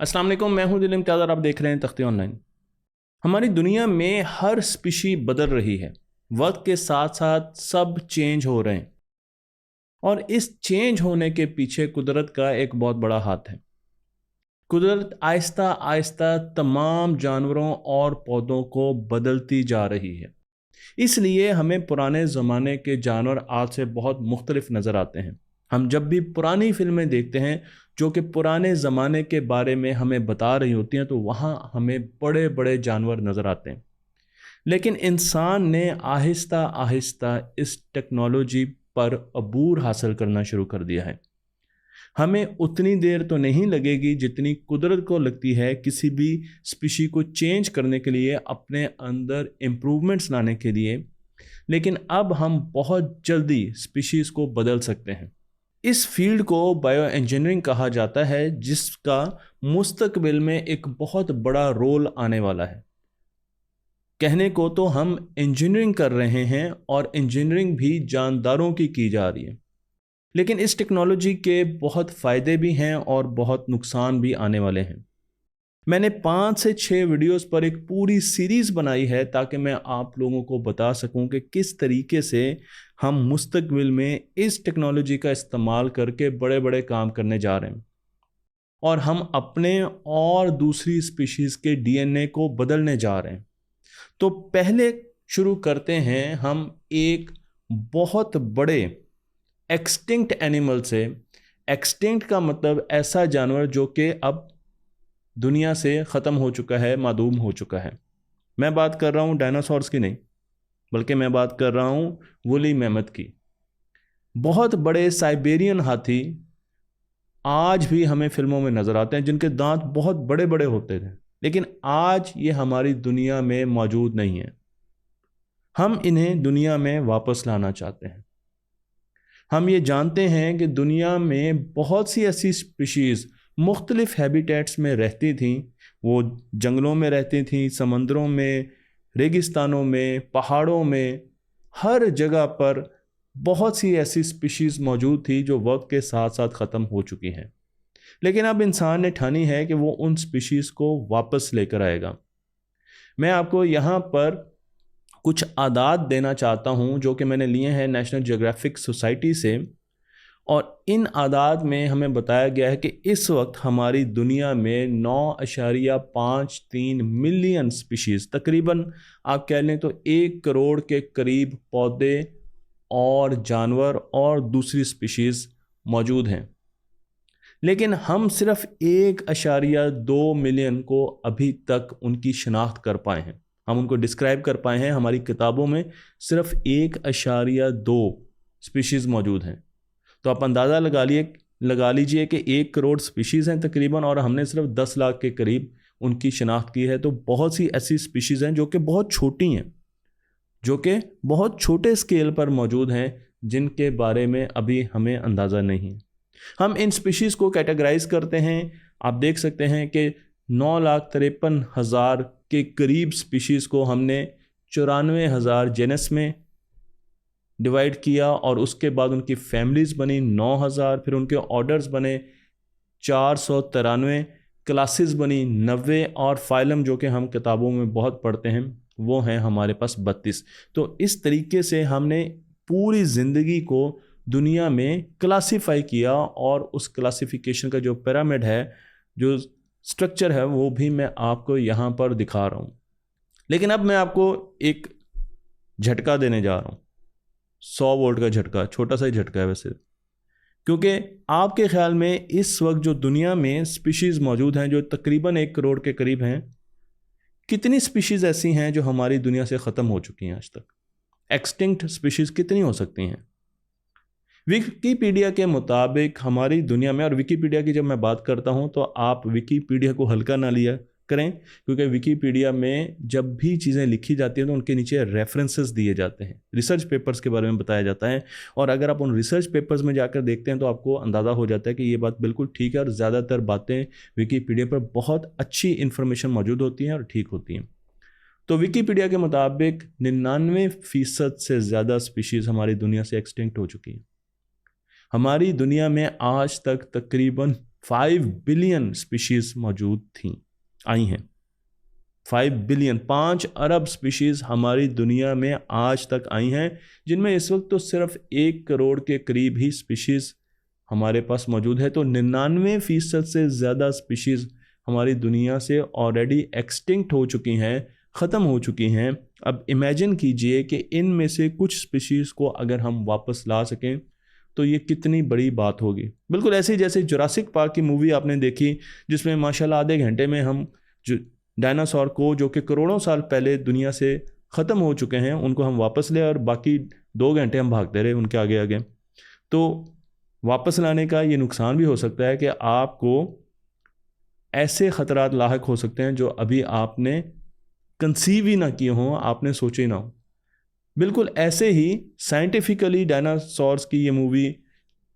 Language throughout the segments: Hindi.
अस्सलाम वालेकुम, मैं हूं दिल इम्तियाज़ और आप देख रहे हैं तख्ती ऑनलाइन। हमारी दुनिया में हर स्पीशी बदल रही है। वक्त के साथ साथ सब चेंज हो रहे हैं और इस चेंज होने के पीछे कुदरत का एक बहुत बड़ा हाथ है। कुदरत आहिस्ता आहिस्ता तमाम जानवरों और पौधों को बदलती जा रही है। इसलिए हमें पुराने ज़माने के जानवर आज से बहुत मुख्तलिफ नज़र आते हैं। हम जब भी पुरानी फिल्में देखते हैं जो कि पुराने ज़माने के बारे में हमें बता रही होती हैं, तो वहाँ हमें बड़े बड़े जानवर नज़र आते हैं। लेकिन इंसान ने आहिस्ता आहिस्ता इस टेक्नोलॉजी पर अबूर हासिल करना शुरू कर दिया है। हमें उतनी देर तो नहीं लगेगी जितनी कुदरत को लगती है किसी भी स्पीशी को चेंज करने के लिए, अपने अंदर इम्प्रूवमेंट्स लाने के लिए। लेकिन अब हम बहुत जल्दी स्पीशीज़ को बदल सकते हैं। इस फील्ड को बायो इंजीनियरिंग कहा जाता है, जिसका मुस्तकबिल में एक बहुत बड़ा रोल आने वाला है। कहने को तो हम इंजीनियरिंग कर रहे हैं और इंजीनियरिंग भी जानदारों की जा रही है, लेकिन इस टेक्नोलॉजी के बहुत फ़ायदे भी हैं और बहुत नुकसान भी आने वाले हैं। मैंने 5 से 6 वीडियोस पर एक पूरी सीरीज़ बनाई है ताकि मैं आप लोगों को बता सकूं कि किस तरीके से हम मुस्तकबिल में इस टेक्नोलॉजी का इस्तेमाल करके बड़े बड़े काम करने जा रहे हैं और हम अपने और दूसरी स्पीशीज़ के डीएनए को बदलने जा रहे हैं। तो पहले शुरू करते हैं हम एक बहुत बड़े एक्सटिंक्ट एनिमल से। एक्सटिंक्ट का मतलब ऐसा जानवर जो कि अब दुनिया से ख़त्म हो चुका है, मादूम हो चुका है। मैं बात कर रहा हूँ डायनासोर्स की नहीं, बल्कि मैं बात कर रहा हूँ वुली मैमथ की। बहुत बड़े साइबेरियन हाथी आज भी हमें फिल्मों में नज़र आते हैं, जिनके दांत बहुत बड़े बड़े होते थे, लेकिन आज ये हमारी दुनिया में मौजूद नहीं है। हम इन्हें दुनिया में वापस लाना चाहते हैं। हम ये जानते हैं कि दुनिया में बहुत सी ऐसी स्पीशीज़ मुख्तलिफ हैबिटेट्स में रहती थीं। वो जंगलों में रहती थीं, समंदरों में, रेगिस्तानों में, पहाड़ों में, हर जगह पर बहुत सी ऐसी स्पीशीज़ मौजूद थी जो वक्त के साथ साथ ख़त्म हो चुकी हैं। लेकिन अब इंसान ने ठानी है कि वो उन स्पीशीज़ को वापस लेकर आएगा। मैं आपको यहाँ पर कुछ आदात देना चाहता हूँ जो कि मैंने लिए हैं नेशनल ज्योग्राफिक सोसाइटी से, और इन आदात में हमें बताया गया है कि इस वक्त हमारी दुनिया में 9.53 मिलियन स्पीशीज़, तकरीबन आप कह लें तो 1 करोड़ के करीब पौधे और जानवर और दूसरी स्पीशीज़ मौजूद हैं। लेकिन हम सिर्फ 1.2 मिलियन को अभी तक उनकी शनाख्त कर पाए हैं, हम उनको डिस्क्राइब कर पाए हैं। हमारी किताबों में सिर्फ 1.2 स्पीशीज़ मौजूद हैं। तो आप अंदाज़ा लगा लीजिए कि 1 करोड़ स्पीशीज़ हैं तकरीबन, और हमने सिर्फ 10 लाख के करीब उनकी शनाख्त की है। तो बहुत सी ऐसी स्पीशीज़ हैं जो कि बहुत छोटी हैं, जो कि बहुत छोटे स्केल पर मौजूद हैं, जिनके बारे में अभी हमें अंदाज़ा नहीं। हम इन स्पीशीज़ को कैटेगराइज करते हैं। आप देख सकते हैं कि 9,53,000 के करीब स्पीशीज़ को हमने 94,000 जेनस में डिवाइड किया, और उसके बाद उनकी फैमिलीज़ बनी 9,000, फिर उनके ऑर्डर्स बने 493, क्लासेस बनी 90, और फाइलम जो कि हम किताबों में बहुत पढ़ते हैं वो हैं हमारे पास 32। तो इस तरीके से हमने पूरी ज़िंदगी को दुनिया में क्लासीफाई किया, और उस क्लासिफिकेशन का जो पिरामिड है, जो स्ट्रक्चर है, वो भी मैं आपको यहाँ पर दिखा रहा हूँ। लेकिन अब मैं आपको एक झटका देने जा रहा हूँ, 100 वोल्ट का झटका। छोटा सा ही झटका है वैसे, क्योंकि आपके ख्याल में इस वक्त जो दुनिया में स्पीशीज़ मौजूद हैं, जो तकरीबन 1 करोड़ के करीब हैं, कितनी स्पीशीज़ ऐसी हैं जो हमारी दुनिया से ख़त्म हो चुकी हैं आज तक? एक्सटिंक्ट स्पीशीज़ कितनी हो सकती हैं? विकीपीडिया के मुताबिक हमारी दुनिया में, और विकीपीडिया की जब मैं बात करता हूं तो आप विकीपीडिया को हल्का ना लिया करें, क्योंकि विकीपीडिया में जब भी चीज़ें लिखी जाती हैं तो उनके नीचे रेफरेंसेस दिए जाते हैं, रिसर्च पेपर्स के बारे में बताया जाता है। और अगर आप उन रिसर्च पेपर्स में जाकर देखते हैं तो आपको अंदाज़ा हो जाता है कि ये बात बिल्कुल ठीक है, और ज़्यादातर बातें विकीपीडिया पर बहुत अच्छी इन्फॉर्मेशन मौजूद होती हैं और ठीक होती हैं। तो विकीपीडिया के मुताबिक 99% से ज़्यादा स्पीशीज़ हमारी दुनिया से एक्सटिंक्ट हो चुकी हैं। हमारी दुनिया में आज तक तकरीबन 5 बिलियन स्पीशीज मौजूद थी, आई हैं। 5 बिलियन, 5 अरब स्पीशीज हमारी दुनिया में आज तक आई हैं, जिनमें इस वक्त तो सिर्फ 1 करोड़ के करीब ही स्पीशीज हमारे पास मौजूद है। तो 99% से ज़्यादा स्पीशीज हमारी दुनिया से ऑलरेडी एक्सटिंक्ट हो चुकी हैं, ख़त्म हो चुकी हैं। अब इमेजिन कीजिए कि इनमें से कुछ स्पीशीज़ को अगर हम वापस ला सकें तो ये कितनी बड़ी बात होगी। बिल्कुल ऐसे ही जैसे जुरासिक पार्क की मूवी आपने देखी, जिसमें माशाल्लाह आधे घंटे में हम जो डायनासोर को, जो कि करोड़ों साल पहले दुनिया से ख़त्म हो चुके हैं, उनको हम वापस ले और बाकी 2 घंटे हम भागते रहे उनके आगे आगे। तो वापस लाने का ये नुकसान भी हो सकता है कि आपको ऐसे ख़तरात लाहक हो सकते हैं जो अभी आपने कंसीव ही ना किए हों, आपने सोचे ना हो। बिल्कुल ऐसे ही साइंटिफिकली डायनासोर्स की ये मूवी,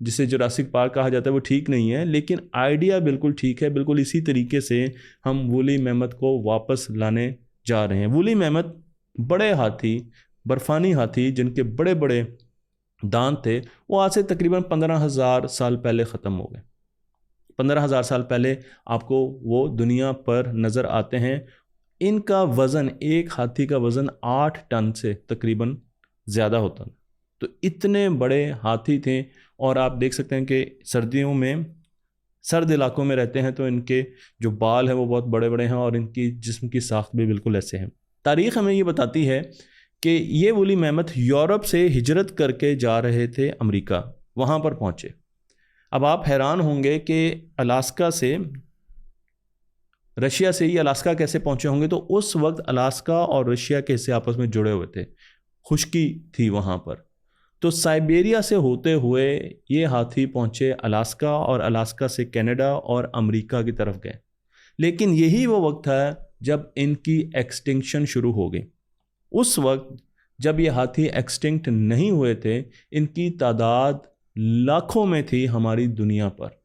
जिसे जुरासिक पार्क कहा जाता है, वो ठीक नहीं है, लेकिन आइडिया बिल्कुल ठीक है। बिल्कुल इसी तरीके से हम वूली मैमथ को वापस लाने जा रहे हैं। वूली मैमथ बड़े हाथी, बर्फानी हाथी, जिनके बड़े बड़े दांत थे, वो आज से तकरीबन 15,000 साल पहले ख़त्म हो गए। 15,000 साल पहले आपको वो दुनिया पर नज़र आते हैं। इनका वज़न, एक हाथी का वज़न 8 टन से तकरीबन ज़्यादा होता है। तो इतने बड़े हाथी थे। और आप देख सकते हैं कि सर्दियों में सर्द इलाकों में रहते हैं, तो इनके जो बाल हैं वो बहुत बड़े बड़े हैं और इनकी जिस्म की साख्त भी बिल्कुल ऐसे हैं। तारीख़ हमें ये बताती है कि ये वूली मैमथ यूरोप से हिजरत करके जा रहे थे अमेरिका, वहाँ पर पहुँचे। अब आप हैरान होंगे कि अलास्का से, रशिया से ही अलास्का कैसे पहुंचे होंगे। तो उस वक्त अलास्का और रशिया के हिस्से आपस में जुड़े हुए थे, खुश्की थी वहाँ पर। तो साइबेरिया से होते हुए ये हाथी पहुँचे अलास्का और अलास्का से कनाडा और अमेरिका की तरफ गए। लेकिन यही वो वक्त था जब इनकी एक्सटिंक्शन शुरू हो गई। उस वक्त जब ये हाथी एक्सटिंक्ट नहीं हुए थे, इनकी तादाद लाखों में थी हमारी दुनिया पर।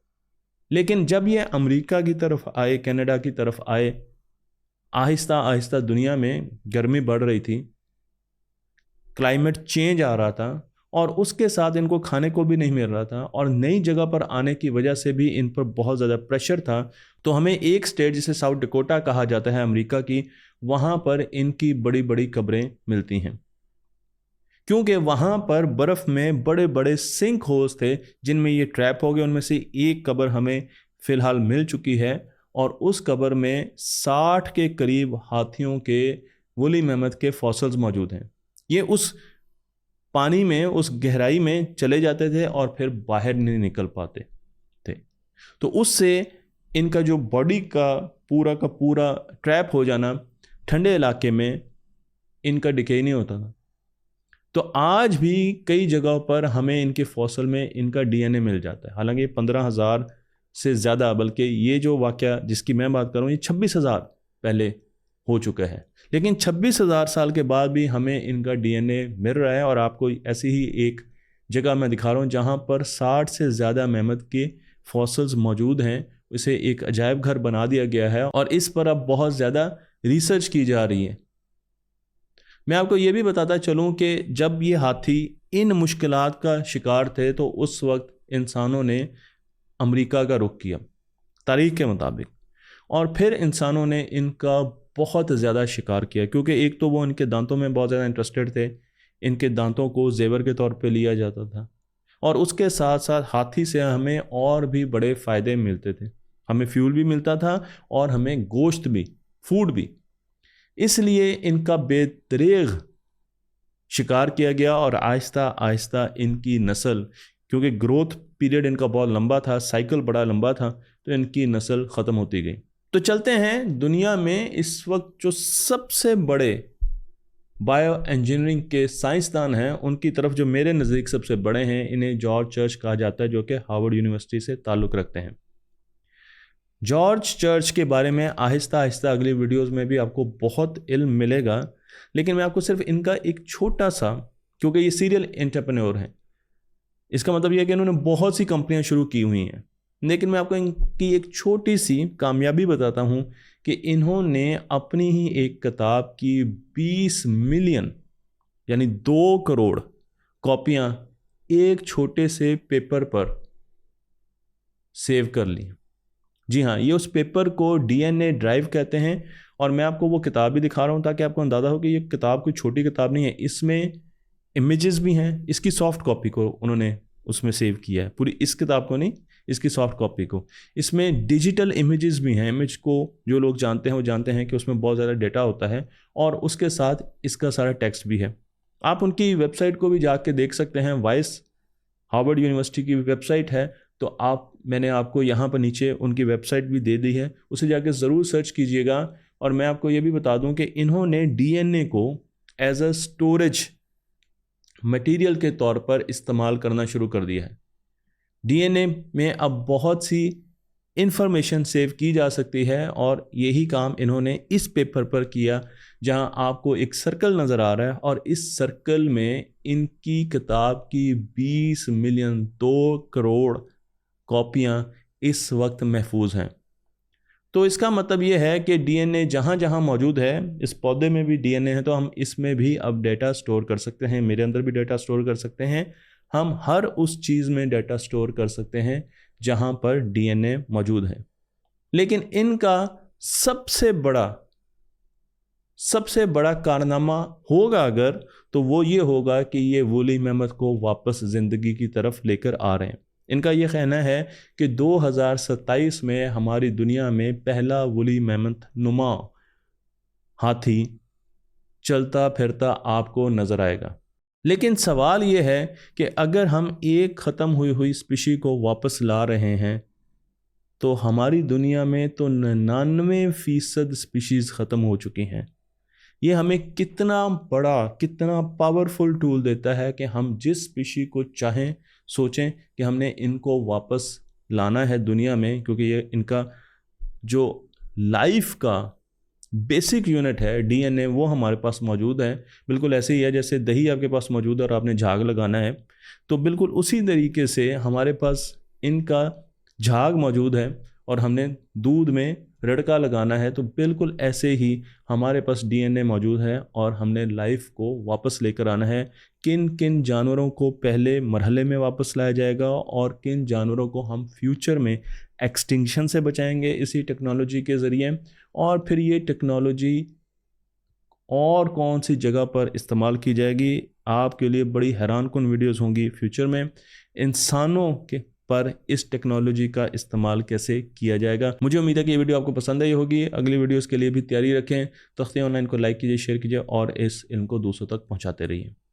लेकिन जब ये अमेरिका की तरफ आए, कनाडा की तरफ आए, आहिस्ता आहिस्ता दुनिया में गर्मी बढ़ रही थी, क्लाइमेट चेंज आ रहा था और उसके साथ इनको खाने को भी नहीं मिल रहा था और नई जगह पर आने की वजह से भी इन पर बहुत ज़्यादा प्रेशर था। तो हमें एक स्टेट जिसे साउथ डकोटा कहा जाता है अमेरिका की, वहाँ पर इनकी बड़ी बड़ी कब्रें मिलती हैं, क्योंकि वहाँ पर बर्फ़ में बड़े बड़े सिंक होल्स थे जिनमें ये ट्रैप हो गए। उनमें से एक कब्र हमें फ़िलहाल मिल चुकी है और उस कब्र में 60 के करीब हाथियों के, वूली मैमथ के फॉसिल्स मौजूद हैं। ये उस पानी में, उस गहराई में चले जाते थे और फिर बाहर नहीं निकल पाते थे। तो उससे इनका जो बॉडी का पूरा ट्रैप हो जाना, ठंडे इलाके में इनका डिके नहीं होता था। तो आज भी कई जगहों पर हमें इनके फॉसल में इनका डीएनए मिल जाता है। हालांकि 15,000 से ज़्यादा, बल्कि ये जो वाक़या जिसकी मैं बात कर रहा हूँ, ये 26,000 पहले हो चुका है। लेकिन 26,000 साल के बाद भी हमें इनका डीएनए मिल रहा है। और आपको ऐसी ही एक जगह मैं दिखा रहा हूँ जहाँ पर 60 से ज़्यादा मैमथ के फॉसल्स मौजूद हैं। इसे एक अजायब घर बना दिया गया है और इस पर अब बहुत ज़्यादा रिसर्च की जा रही है। मैं आपको ये भी बताता चलूँ कि जब ये हाथी इन मुश्किलात का शिकार थे तो उस वक्त इंसानों ने अमेरिका का रुख किया तारीख के मुताबिक, और फिर इंसानों ने इनका बहुत ज़्यादा शिकार किया, क्योंकि एक तो वो इनके दांतों में बहुत ज़्यादा इंटरेस्टेड थे। इनके दांतों को जेवर के तौर पे लिया जाता था और उसके साथ साथ हाथी से हमें और भी बड़े फ़ायदे मिलते थे। हमें फ्यूल भी मिलता था और हमें गोश्त भी, फूड भी। इसलिए इनका बेदरेग शिकार किया गया और आहिस्ता आहिस्ता इनकी नस्ल, क्योंकि ग्रोथ पीरियड इनका बहुत लंबा था, साइकिल बड़ा लंबा था, तो इनकी नस्ल ख़त्म होती गई। तो चलते हैं दुनिया में इस वक्त जो सबसे बड़े बायो इंजीनियरिंग के साइंसदान हैं उनकी तरफ, जो मेरे नज़दीक सबसे बड़े हैं। इन्हें जॉर्ज चर्च कहा जाता है, जो कि हार्वर्ड यूनिवर्सिटी से ताल्लुक़ रखते हैं। जॉर्ज चर्च के बारे में आहिस्ता आहिस्ता अगली वीडियोस में भी आपको बहुत इल्म मिलेगा, लेकिन मैं आपको सिर्फ इनका एक छोटा सा, क्योंकि ये सीरियल एंटरप्रेन्योर हैं, इसका मतलब ये है कि इन्होंने बहुत सी कंपनियां शुरू की हुई हैं, लेकिन मैं आपको इनकी एक छोटी सी कामयाबी बताता हूं कि इन्होंने अपनी ही एक किताब की 20 मिलियन यानी 2 करोड़ कॉपियां एक छोटे से पेपर पर सेव कर ली। जी हाँ, ये उस पेपर को डीएनए ड्राइव कहते हैं। और मैं आपको वो किताब भी दिखा रहा हूँ ताकि आपको अंदाज़ा हो कि ये किताब कोई छोटी किताब नहीं है। इसमें इमेजेस भी हैं, इसकी सॉफ्ट कॉपी को उन्होंने उसमें सेव किया है, पूरी इस किताब को नहीं, इसकी सॉफ्ट कॉपी को। इसमें डिजिटल इमेजेस भी हैं। इमेज को जो लोग जानते हैं वो जानते हैं कि उसमें बहुत ज़्यादा डेटा होता है, और उसके साथ इसका सारा टेक्स्ट भी है। आप उनकी वेबसाइट को भी जाके देख सकते हैं, वाइस हार्वर्ड यूनिवर्सिटी की वेबसाइट है। तो मैंने आपको यहाँ पर नीचे उनकी वेबसाइट भी दे दी है, उसे जाके ज़रूर सर्च कीजिएगा। और मैं आपको ये भी बता दूं कि इन्होंने डीएनए को एज अ स्टोरेज मटेरियल के तौर पर इस्तेमाल करना शुरू कर दिया है। डीएनए में अब बहुत सी इंफॉर्मेशन सेव की जा सकती है, और यही काम इन्होंने इस पेपर पर किया, जहां आपको एक सर्कल नज़र आ रहा है, और इस सर्कल में इनकी किताब की 20 मिलियन 2 करोड़ कॉपियां इस वक्त महफूज हैं। तो इसका मतलब ये है कि डीएनए जहाँ जहाँ मौजूद है, इस पौधे में भी डीएनए है, तो हम इसमें भी अब डेटा स्टोर कर सकते हैं, मेरे अंदर भी डेटा स्टोर कर सकते हैं। हम हर उस चीज़ में डेटा स्टोर कर सकते हैं जहाँ पर डीएनए मौजूद है। लेकिन इनका सबसे बड़ा कारनामा होगा अगर, तो वो ये होगा कि ये वूली मैमथ को वापस ज़िंदगी की तरफ लेकर आ रहे हैं। इनका ये कहना है कि 2027 में हमारी दुनिया में पहला वूली मैमथ नुमा हाथी चलता फिरता आपको नज़र आएगा। लेकिन सवाल ये है कि अगर हम एक ख़त्म हुई हुई स्पीशी को वापस ला रहे हैं, तो हमारी दुनिया में तो 99% स्पीशीज़ ख़त्म हो चुकी हैं। ये हमें कितना बड़ा, कितना पावरफुल टूल देता है कि हम जिस स्पीशी को चाहें सोचें कि हमने इनको वापस लाना है दुनिया में, क्योंकि ये इनका जो लाइफ का बेसिक यूनिट है डीएनए, वो हमारे पास मौजूद है। बिल्कुल ऐसे ही है जैसे दही आपके पास मौजूद है और आपने झाग लगाना है, तो बिल्कुल उसी तरीके से हमारे पास इनका झाग मौजूद है और हमने दूध में रड़का लगाना है, तो बिल्कुल ऐसे ही हमारे पास डीएनए मौजूद है और हमने लाइफ को वापस लेकर आना है। किन किन जानवरों को पहले मरहले में वापस लाया जाएगा और किन जानवरों को हम फ्यूचर में एक्सटिंक्शन से बचाएंगे इसी टेक्नोलॉजी के ज़रिए, और फिर ये टेक्नोलॉजी और कौन सी जगह पर इस्तेमाल की जाएगी। आपके लिए बड़ी हैरानकुन वीडियोस होंगी फ्यूचर में, इंसानों के पर इस टेक्नोलॉजी का इस्तेमाल कैसे किया जाएगा। मुझे उम्मीद है कि ये वीडियो आपको पसंद आई होगी। अगली वीडियोस के लिए भी तैयारी रखें। तख्तियाँ ऑनलाइन को लाइक कीजिए, शेयर कीजिए और इस इल्म को दूसरों तक पहुँचाते रहिए।